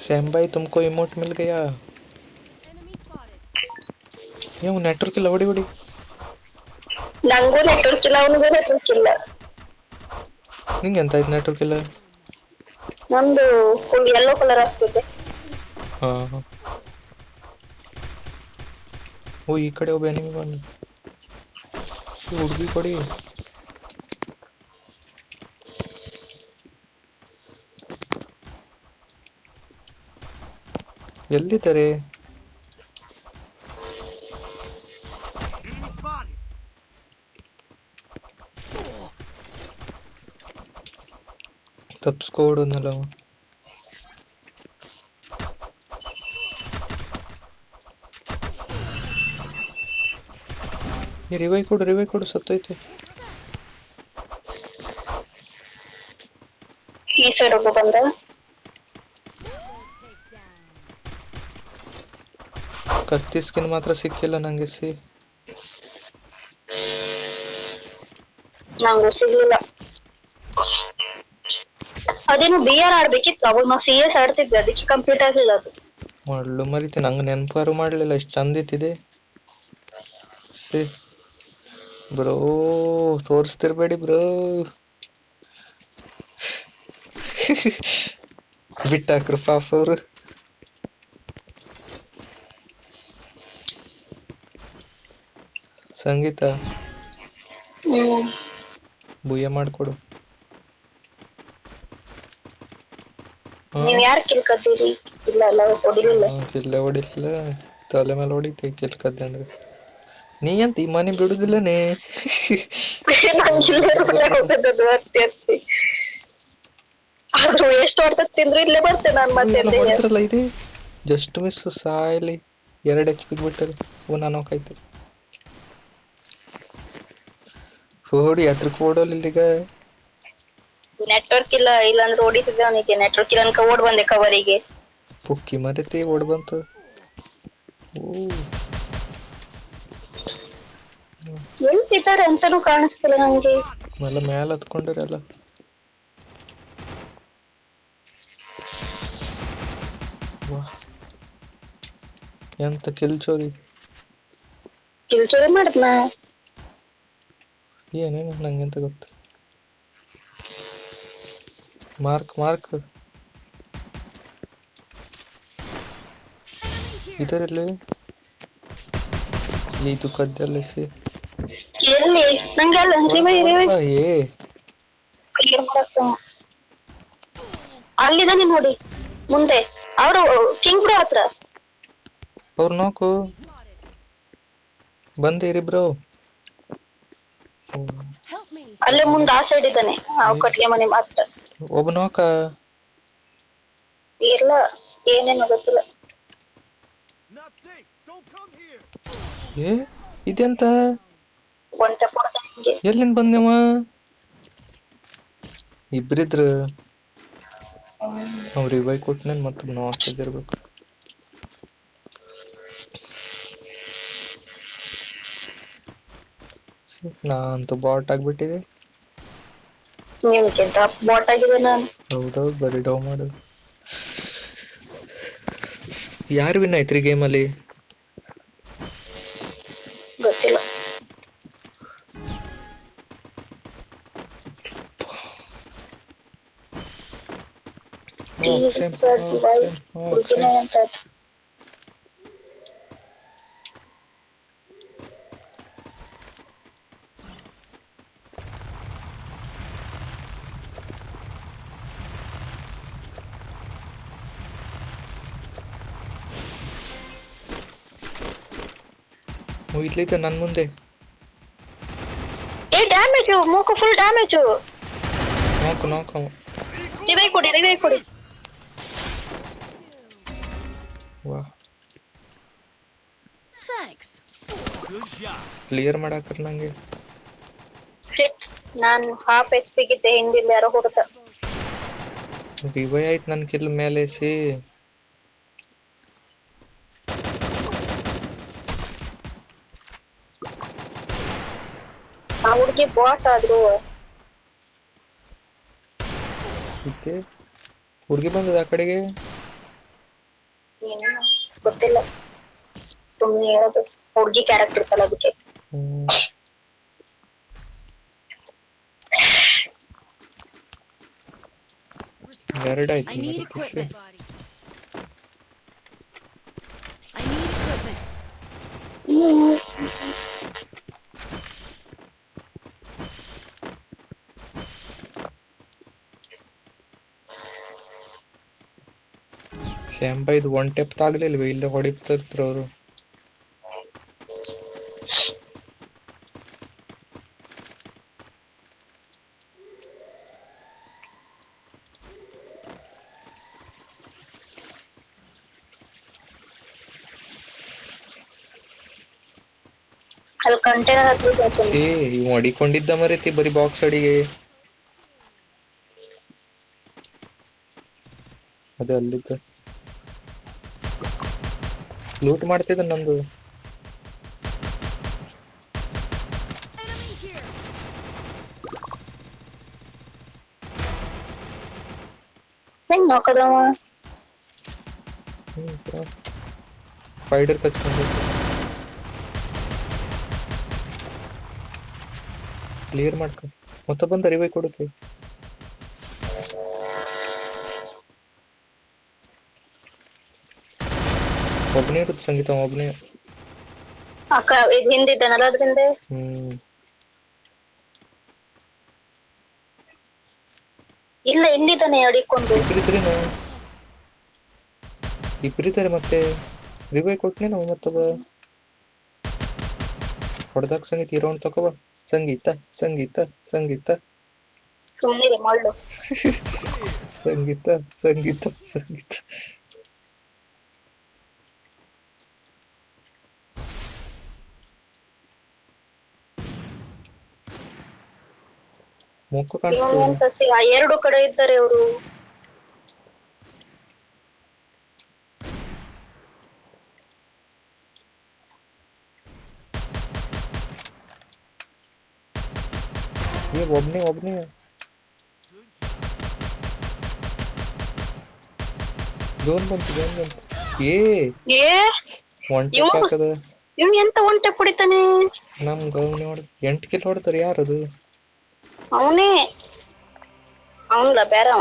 Sam भाई तुमको emote मिल गया। ये वो नेटवर्क ಇಲ್ಲ ಹೊಡಿ ಹೊಡಿ ನಂಗೂ ನೆಟ್ವರ್ಕ್ ಇಲ್ಲ ಅವನಿಗೂ ನೆಟ್ವರ್ಕ್ ಇಲ್ಲ. ನಿಂಗೆ ಎಂತ ಆಯ್ತು ನೆಟ್ವರ್ಕ್ ಇಲ್ಲ? ನಂದು ಫುಲ್ ಯೆಲ್ಲೋ ಕಲರ್ ಆಗ್ತಿದೆ. ಹಾ ಹಾ. ಓ ಈ ಕಡೆ ಒಬ್ಬ ಎನಿಮಿ ಬಂದ. ಹುಡುಗಿ ಕೊಡಿ. ಎಲ್ಲಿದ್ದಾರೆ? ತಪ್ಸ್ಕೊಡೋನಲ್ಲ ಅವ. ಈ ರಿವೈ ಕೊಡು ಸತ್ತೈತೆ. ಈ ಸೈಡ್ ಒಬ್ಬ ಬಂದ. ಕತ್ತಿ ಸ್ಕಿನ್ ಮಾತ್ರ ಸಿಕ್ಕಿಲ್ಲ ನಂಗೆ. ನಂಗೂ ಸಿಗ್ಲಿಲ್ಲ. ಅದೇನು BR ಆಡ್ಬೇಕಿತ್ತು, ಅವಾಗ ನಾವು CS ಆಡ್ತಿದ್ವಿ, ಅದಕ್ಕೆ ಕಂಪ್ಲೀಟ್ ಆಗ್ಲಿಲ್ಲ ಅದು. ಮಾಡ್ಲು ಮರಿತೆ ನಂಗೆ ನೆನಪಾರು ಮಾಡಲಿಲ್ಲ. ಇಷ್ಟು ಚಂದಿತ್ತಿದೆ. Bro ತೋರಿಸ್ತಿರ್ಬೇಡಿ bro. ಬಿಟ್ಟಾಕ್ರು ಪಾಪ ಅವರು. ಸಂಗೀತ ಬುಯ್ಯ ಮಾಡ್ಕೊಡು. ನೀವ್ ಯಾರು ಕಿಲ್ಕತ್ತೀರಿ? ಇಲ್ಲ ಅಲ್ಲ ಹೊಡಿಲಿಲ್ಲ. ಕಿಲ್ಲ ಹೊಡಿಲಿಲ್ಲ, ತಲೆ ಮೇಲೆ ಹೊಡಿತಿ ಕಿಲ್ಕದ್ದೆ ಅಂದ್ರೆ. ನೀ ಅಂತ ಈ ಮನೆ ಬಿಡುದಿಲ್ಲನೇ. ಆದ್ರೂ ಎಷ್ಟು ಹೊಡ್ತ ತಿಂದ್ರು ಇಲ್ಲೇ ಬರ್ತೆ ನಾನು ಮತ್ತೆ. ಹೊಡೆದ್ರಲ್ಲ ಇದೆ ಜಸ್ಟ್ ಮಿಸ್ ಸಾಯಲಿ. 2 HP ಬಿಟ್ಟರೆ ನಾನು ಕಾಯ್ತು. ಹೊಡಿ ಹತ್ರಕ್ಕೆ ಓಡೋಲ್ಲ ಈಗ. ನೆಟ್ವರ್ಕ್ ಇಲ್ಲ, ಇಲ್ಲಾಂದ್ರೆ ಹೊಡಿತಿದ್ದೆ ಅವನಿಗೆ. ನೆಟ್ವರ್ಕ್ ಇಲ್ಲ ಅನ್ಕ ಓಡ್ ಬಂದೆ ಕವರಿಗೆ. ಪುಕ್ಕಿ ಮರಿತಿ ಓಡ್ ಬಂತು. ಎಲ್ತಿದ್ದಾರೆ ಅಂತಾನೂ ಕಾಣಿಸ್ತಿಲ್ಲ ನಂಗೆ. ಎಲ್ಲ ಮೇಲೆ ಹತ್ಕೊಂಡಿರಲ್ಲ. ಎಂತ ಕಿಲ್ಚೋರಿ ಮಾಡಿದ್ನ ಏನೇನು ನಂಗೆಂತ ಗೊತ್ತು. ಮಾರ್ಕ್ ಇದರಲ್ಲಿ ಇದು ಕದ್ದಲ್ಲ ಎಲ್ಲಿ ನಂಗೆ ಅಲ್ಲಿದ್ದಾನೆ ನೋಡಿ ಮುಂದೆ. ಅವರು ಕಿಂಗ್ ಬ್ರೋ ಹತ್ರ. ಅವ್ರು ನೋಕು ಬಂದಿರಿ ಬ್ರೋ. ಅಲ್ಲೇ ಮುಂದೆ ಆ ಸೈಡ್ ಇದ್ದಾನೆ. ಕಟ್ಗೆ ಮನೆ ಮಾತ್ರ ಒಬ್ಬ ನೋಕ ಇಲ್ಲ, ಏನೇನು ಗೊತ್ತಿಲ್ಲ. ಇದೆಂತ ಎಲ್ಲಿಂದ ಬಂದವ? ಇಬ್ರಿದ್ರು ಅವ್ರು ರಿವೈ ಕೊಟ್ಟನೇನು ಮತ್ತೆ ನೋಕಿದಿರ್ಬೇಕು. ನಾ ಅಂತೂ ಬಾಟ್ ಆಗ್ಬಿಟ್ಟಿದೆ. ಬಾಟ್ ಆಗಿದೆ ನಾನು. ಹೌದೌದು, ಬರೀ ಡೌ ಮಾಡು. ಯಾರು ವಿನ್ ಆಯ್ತ್ರಿ ಗೇಮಲ್ಲಿ? ಗೊತ್ತಿಲ್ಲ. ಇಟ್ಲೈತೆ ನನ್ ಮುಂದೆ. ಡ್ಯಾಮೇಜ್ ಮೂಕು ಫುಲ್ ಡ್ಯಾಮೇಜ್. ನಾಕು ರಿವೈ ಕೊಡಿ. ವಾ ಕ್ಲಿಯರ್ ಮಾಡಾಕ್ರ ನಂಗೆ. ನಾನು ಹಾಫ್ HP ಗಿದ್ದೆ, ಹಿಂದಿಲ್ಲ ಯಾರೋ ಹೊಡೆದ. ರಿವೈ ಆಯ್ತು ನನ್ ಕಿಲ್ ಮೇಲೆ ಆ ಹುಡುಗಿ ಬಾಟ್ ಆದ್ರು. ಹುಡುಗಿ ಬಂದದ ಆ ಕಡೆಗೆ. ಏನು ಗೊತ್ತಿಲ್ಲ, ಸುಮ್ಮನೆ ಹೇಳೋದು. ಹುಡ್ಗಿ ಕ್ಯಾರೆಕ್ಟರ್ ಇರ್ತಲ್ಲ ಅದಕ್ಕೆ. ಎರಡಾಯ್ತು I need ನನಗೆ ಖುಷಿ. equipment. I need equipment. ಸ್ಯಾಂಬ ಇದು ಒನ್ ಟೆಪ್ ತಾಗ್ಲಿಲ್ವೇ? ಇಲ್ಲ ಹೊಡಿತಿದ್ರು ಅವರು. ಅಲ್ಲಿ ಕಂಟೈನರ್ ಹಾಕಿದ್ರು ಛೇ, ಇವ್ ಹೊಡಿಕೊಂಡಿದ್ದ ಮರೀತಿ ಬರೀ ಬಾಕ್ಸ್ ಅಡಿಗೆ. ಅದೇ ಅಲ್ಲಿದ್ದ ಲೂಟ್ ಮಾಡ್ತಿದ್ದ ನಂದು. Enemy here. ಹೆಂಗ್ ನೋಕದವ? ಸ್ಪೈಡರ್ ಕಚ್ಕೊಂಡು ಕ್ಲಿಯರ್ ಮಾಡ್ಕೊ. ಮತ್ತೆ ಬಂದ ರಿವೈ ಕೊಡಕ್ಕೆ. ಒಬ್ಬನೇ ಇರುತ್ತೆ ಸಂಗೀತ, ಒಬ್ಬನೇ. ಅಕ್ಕ ಇದು ಹಿಂದಿದ್ದಾನಲ್ಲ ಅದ್ರಿಂದ. ಇಲ್ಲ ಇಲ್ಲಿದ್ದಾನೆ ಅಡಿಕೊಂಡು. ಇಬ್ಬರಿದ್ದಾರೆ ಮತ್ತೆ ರಿವೈ ಕೊಟ್ನೆ ನಾವು. ಮತ್ತೊಬ್ಬ ಹೊಡೆದಾಕ ಸಂಗೀತ ಇರೋನ್ ತಕೋಬ. ಸಂಗೀತ ಸಂಗೀತ ಸಂಗೀತ ಸುಮ್ಮನೆ ಮಾಡು. ಸಂಗೀತ ಸಂಗೀತ ಸಂಗೀತ. ಮುಖ ಕಾಣಿಸ್ತು. ಎರಡು ಕಡೆ ಇದ್ದಾರೆ ಅವರು. ಒಬ್ನೇ ಒಬ್ನೇ ಜೋನ್ ಬಂತು ಜೋನ್ ಬಂತು. ಒನ್ ಟೆಪ್ ಹಾಕದ. ಇವ್ ಎಂತ ಒನ್ ಟೆಪ್ ಹೊಡಿತಾನೆ? ನಮ್ ಗೌನಿ ಹೊಡ್ 8 ಕಿಲ್ ಹೊಡ್ತಾರೆ. ಯಾರದು? ಅವನೇ. ಅವನಲ್ಲ ಬೇರೆ.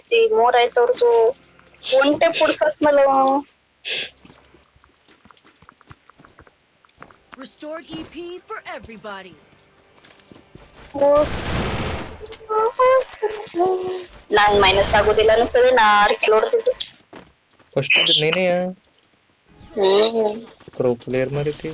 ಸಿ 3 ಆಯ್ತು ಅವ್ರದ್ದು. ಒನ್ ಟೆಪ್ ಹೊಡ್ಸತ್ಮಲ್ಲ. Restored EP for everybody. ನಾನ್ ಮೈನಸ್ ಆಗೋದಿಲ್ಲ ಅನ್ಸ್ತದೆ. ನಾ 6 ಕಿಲೋ ಹೊಡ್ತಿದ್ದೆ ಫಸ್ಟ್. ಇದು ನೀನೇ ಪ್ರೋ ಪ್ಲೇಯರ್ ಮಾರೈತಿ.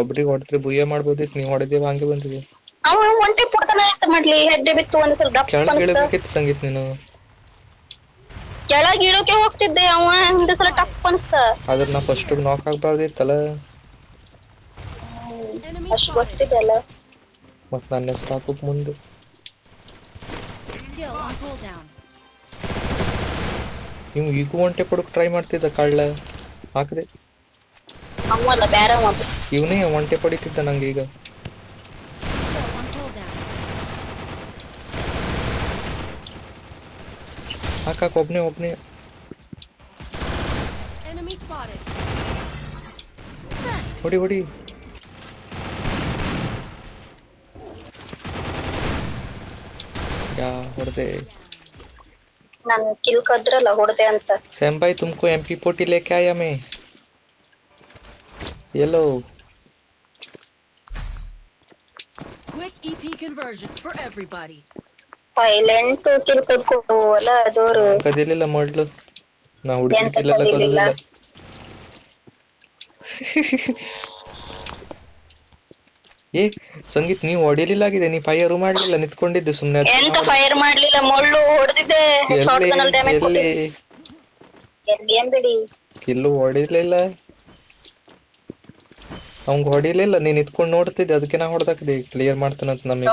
ಒಬ್ರಿಗೆ ಹೊಡೆದ್ರೆ ಬುಯ್ಯ ಮಾಡ್ಬೋದಿತ್ತು. ನೀವು ಹೊಡೆದೇವ ಹಂಗೆ ಬಂದಿದೆ. ಅವ ಒನ್ ಟೆಪ್ ಹೊಡ್ತಾನೆ ಅಂತ ಮಾಡ್ಲಿ. ಹೆಡ್ಡೆ ಬಿತ್ತು ಒಂದ್ಸಲ ಡಪ್ ಕೆಳಗೆ ಇಳಬೇಕಿತ್ತು ಸಂಗೀತ ನೀನು. ಕೆಳಗೆ ಇಳೋಕೆ ಹೋಗ್ತಿದ್ದೆ. ಅವ ಹಿಂದೆ ಸಲ ಟಪ್ ಅನ್ಸ್ತ. ಆದ್ರೆ ನಾ ಫಸ್ಟ್ ನಾಕ್ ಆಗ್ಬಾರ್ದಿತ್ತಲ್ಲ. ಅಷ್ಟು ಗೊತ್ತಿದೆ ಅಲ್ಲ. ಮತ್ ನನ್ನ ಹೆಸರು ಹಾಕಕ್ ಮುಂದೆ. Skill on cooldown. ನೀವು ಈಗ ಒಂಟೆ ಪಡಕ್ ಟ್ರೈ ಮಾಡ್ತಿದ್ದ ಕಳ್ಳ. ಹಾಕದೆ ಅವಲ್ಲ ಬೇರೆ ಮಾತು. ಇವನೇ ಒಂಟೆ ಪಡಿತಿದ್ದ ನಂಗೆ ಈಗ. Skill on cooldown. ಹಾಕಾಕ ಒಬ್ನೇ ಒಬ್ನೇ. Enemy spotted. ಹೊಡಿ ಹೊಡಿ. ಯಾ ಹೊಡೆದೆ. ನಾನು ಕಿಲ್ ಕದ್ರಲ್ಲ ಹೊಡೆದೆ ಅಂತ. सैम भाई तुमको MP40 लेके आया मैं. ये लो. Quick EP conversion for everybody. Silent kill ಕದ್ಕೊಡು ಅಲ್ಲ ಅದೋರು. ಕದಿಲಿಲ್ಲ ಮಾಡ್ಲು. ನಾ ಹುಡುಗಿರ್ಕಿಲ್ಲ ಕದಿಲಿಲ್ಲ. ಏ ಸಂಗೀತ್ ನೀವು ಹೊಡಿಲಿಲ್ಲ ಆಗಿದೆ. ನೀ ಫೈರ್ ಮಾಡ್ಲಿಲ್ಲ, ನಿಂತ್ಕೊಂಡಿದ್ದೆ ಸುಮ್ನೆ. ಎಂತ ಫೈರ್ ಮಾಡ್ಲಿಲ್ಲ, ಮುಳ್ಳು ಹೊಡೆದಿದ್ದೆ. ಶಾರ್ಟ್ ಗನ್ ಅಲ್ಲಿ ಡ್ಯಾಮೇಜ್ ಕೊಟ್ಟಿದ್ದೆ. ಗೇಮ್ ಬಿಡಿ. ಕಿಲ್ಲು ಹೊಡಿಲಿಲ್ಲ, ಅವಂಗ ಹೊಡಿಲಿಲ್ಲ. ನೀನ್ ನಿಂತ್ಕೊಂಡು ನೋಡ್ತಿದ್ದೆ, ಅದಕ್ಕೆ ನಾ ಹೊಡೆದಾಕ್ದೆ. ಕ್ಲಿಯರ್ ಮಾಡ್ತಾನಂತ ನಮಗೆ.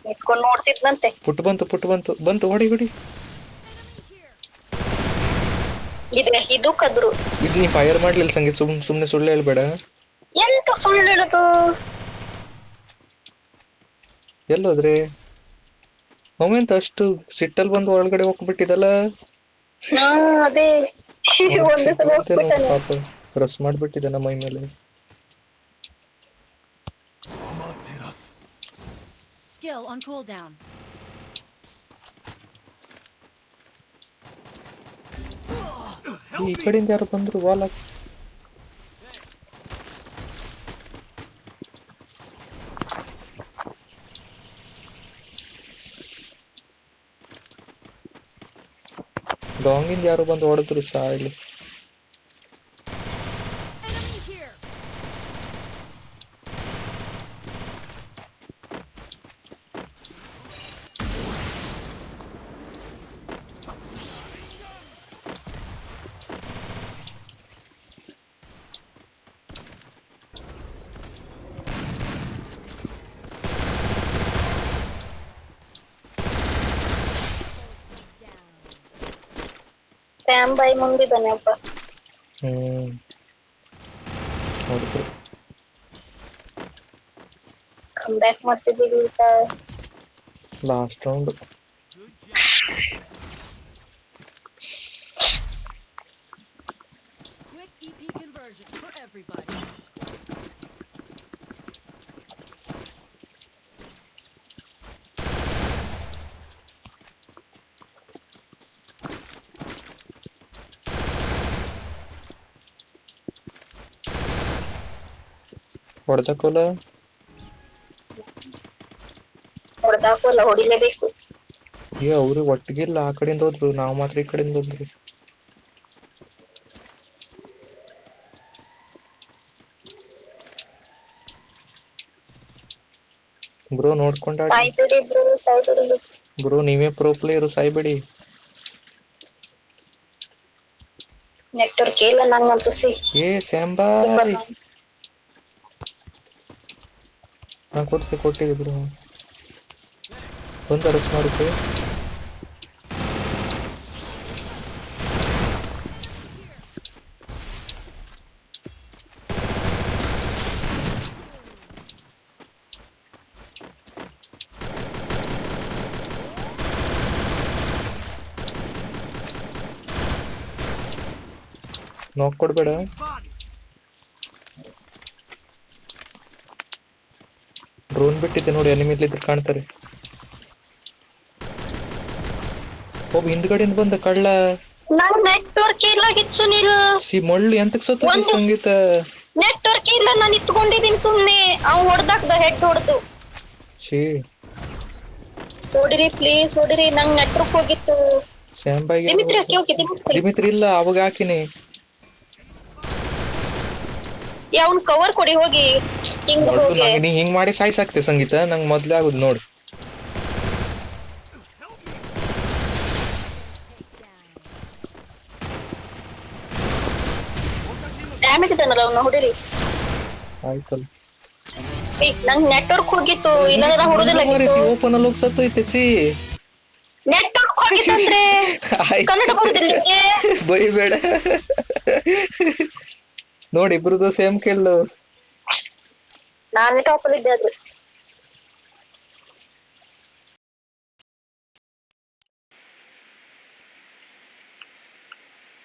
ನಿಂತ್ಕೊಂಡು ನೋಡ್ತಿದ್ನಂತೆ. ಪುಟ್ ಬಂತು ಪುಟ್ ಬಂತು ಬಂತು. ಹೊಡಿ ಹೊಡಿ. ಇದು ಕದ್ರು. ಇದು ನೀ ಫೈರ್ ಮಾಡ್ಲಿಲ್ಲ ಸಂಗೀತ್. ಸುಮ್ನೆ ಸುಳ್ಳು ಹೇಳ್ಬೇಡ. ಎಂತ ಸುಳ್ಳು ಹೇಳುದು? ಎಲ್ಲೋದ್ರೆ ಅವಂತ ಅಷ್ಟು ಸಿಟ್ಟಲ್ಲಿ ಬಂದು ಒಳಗಡೆ ಹೋಗ್ಬಿಟ್ಟಿದಲ್ಲ. ಹಾ ಅದೇ ಒಂದು ಸಲ ಹೋಗ್ಬಿಟ್ಟಾನೆ. ಪಾಪ ರಸ್ ಮಾಡ್ಬಿಟ್ಟಿದ್ದಾನ ಮೈ ಮೇಲೆ. Skill on cooldown. ಈ ಕಡೆಯಿಂದ ಯಾರು ಬಂದ್ರು ವಾಲ. ಡಾಂಗಿಂದ ಯಾರು ಬಂದು ಹೊಡೆದ್ರು ಸಾಯಿಲಿ. Enemy here. ಸ್ಯಾಮ್ ಬಾಯಿ ಮುಂದಿದ್ದಾನೆ ಒಬ್ಬ. ಹೊಡೆದ್ರು. ಕಮ್ ಬ್ಯಾಕ್ ಮಾಡ್ತಿದ್ದೀವಿ ಈಗ. Last round. Quick EP conversion for everybody. ಹೊಡೆದಕ್ಕೋಲ. ಹೊಡೆದಾಕಲ್ಲ, ಹೊಡಿಲೇಬೇಕು. ಅವ್ರು ಒಟ್ಟಿಗಿಲ್ಲ, ಆ ಕಡೆಯಿಂದ ಹೋದ್ರು, ನಾವು ಮಾತ್ರ ಈ ಕಡೆಯಿಂದ ಹೋದ್ವಿ. ಬ್ರೋ ನೋಡ್ಕೊಂಡಾಡಿ ಸಾಯ್ಬೇಡಿ ಬ್ರೋ, ಸಾಯ್ಬೇಡಿ. ಬ್ರೋ, ನೀವೇ ಪ್ರೋ ಪ್ಲೇಯರು, ಸಾಯ್ಬೇಡಿ. ನೆಟ್ವರ್ಕ್ ಇಲ್ಲ ನಂಗಂತೂ ಸ್ಯಾಂಬಾಯ್. ನಾ ಕೊಟ್ಟಿದ್ದೆ ಬ್ರೋ, ಒಂದು ಅರಸ್ ಮಾಡುತ್ತೆ. ನಾಕ್ ಕೊಡ್ಬೇಡ. ಡ್ರೋನ್ ಬಿಟ್ಟಿದ್ದೆ ನೋಡಿ, ಎನಿಮಿಲಿದ್ರು ಕಾಣ್ತಾರೆ. ಒಬ್ಬ ಹಿಂದ್ಗಡೆಯಿಂದ ಬಂದ ಕಳ್ಳ. ನಂಗ್ ನೆಟ್ವರ್ಕ್ ಇಲ್ಲ ಸುನಿಲ್. ಮಳ್ಳು ಎಂತಕ್ ಸತ್ತ ಸಂಗೀತ. ನೆಟ್ವರ್ಕ್ ಇಲ್ಲ, ನಾನು ಇತ್ಕೊಂಡಿದ್ದೀನಿ ಸುಮ್ನೆ. ಅವ್ ಹೊಡ್ದಾಕ್ದ ಹೆಡ್ ಹೊಡ್ದು. ಹೊಡಿರಿ ಪ್ಲೀಸ್, ಹೊಡಿರಿ. ನಂಗ್ ನೆಟ್ವರ್ಕ್ ಹೋಗಿತ್ತು. ಸ್ಯಾಂಬಾಯ್ಗೆ ದಿಮಿತ್ರಿ ಹಾಕಿ ಹೋಗಿ. ದಿಮಿತ್ರಿ ಇಲ್ಲ, ಅವಾಗ ಹಾಕಿನಿ. ಅವ್ನ್ ಕವರ್ ಕೊಡಿ ಹೋಗಿ. ನೀ ಹಿಂಗ್ ಮಾಡಿ ಸಾಯ್ಸಾಕ್ತೆ ಸಂಗೀತ, ನಂಗೆ ಮೊದ್ಲೇ ಆಗುದು ನೋಡು. ಡ್ಯಾಮೇಜ್ ಇದನ್ನಲ್ಲ ಅವ್ನ, ಹೊಡಿರಿ. ಆಯ್ತಲ್ಲ, ನಂಗ್ ನೆಟ್ವರ್ಕ್ ಹೋಗಿತ್ತು, ಇಲ್ಲಾಂದ್ರೆ ಹೊಡುದಿಲ್ಲ. ಓಪನ್ ಅಲ್ಲಿ ಹೋಗಿ ಸತ್ತೈತೆ. ನೆಟ್ವರ್ಕ್ ಹೋಗಿತ್ತಂದ್ರೆ ಕನ್ನಡ ಬರುದಿಲ್ಲ ನಿಮ್ಗೆ. ಬೈಬೇಡ ನೋಡಿ, ಇಬ್ರದ್ದು ಸೇಮ್ ಕೇಳು. ನಾನೇ ಟಾಪ್ ಅಲ್ಲಿ ಇದ್ದೆ ಅದು.